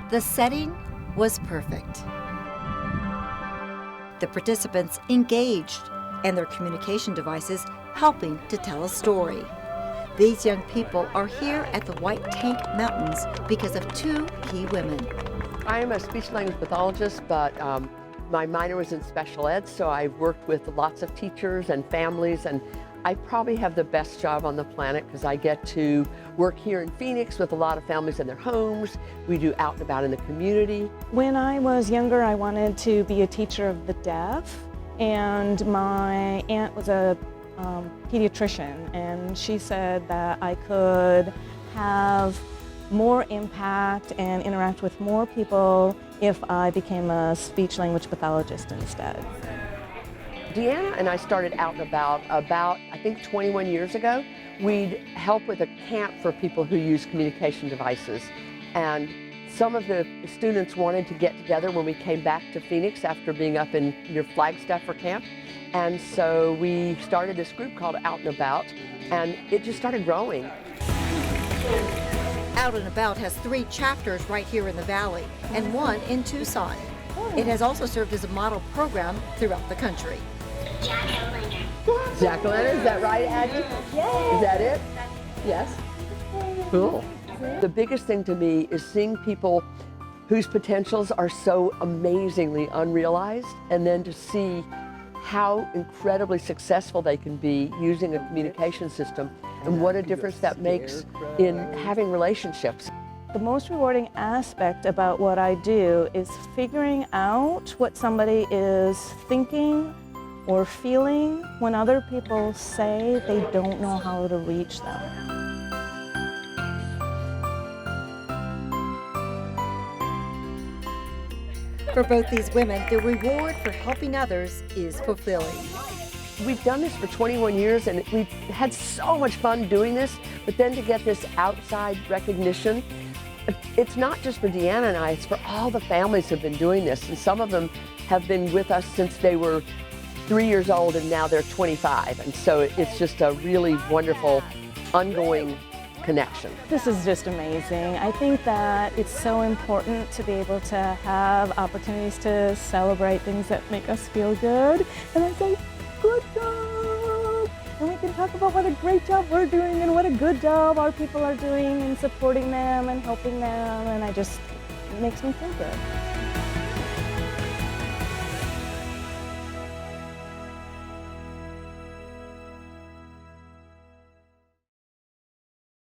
The setting was perfect. The participants engaged, and their communication devices helping to tell a story. These young people are here at the White Tank Mountains because of two key women. I am a speech language pathologist, but my minor was in special ed, so I've worked with lots of teachers and families, and I probably have the best job on the planet because I get to work here in Phoenix with a lot of families in their homes. We do out and about in the community. When I was younger, I wanted to be a teacher of the deaf, and my aunt was a pediatrician, and she said that I could have more impact and interact with more people if I became a speech language pathologist instead. Deanna and I started out and about I think 21 years ago. We'd help with a camp for people who use communication devices. And some of the students wanted to get together when we came back to Phoenix after being up in near Flagstaff for camp. And so we started this group called Out and About, and it just started growing. Out and About has 3 chapters right here in the Valley and 1 in Tucson. It has also served as a model program throughout the country. Jack-o'-lantern, is that right, Addie? Yes. Is that it? Yes. Cool. The biggest thing to me is seeing people whose potentials are so amazingly unrealized, and then to see how incredibly successful they can be using a communication system and what a difference that makes in having relationships. The most rewarding aspect about what I do is figuring out what somebody is thinking or feeling when other people say they don't know how to reach them. For both these women, the reward for helping others is fulfilling. We've done this for 21 years and we've had so much fun doing this, but then to get this outside recognition, it's not just for Deanna and I, it's for all the families who have been doing this. And some of them have been with us since they were 3 years old and now they're 25. And so it's just a really wonderful, ongoing connection. This is just amazing. I think that it's so important to be able to have opportunities to celebrate things that make us feel good. And I say, good job! And we can talk about what a great job we're doing and what a good job our people are doing and supporting them and helping them. And it makes me feel good.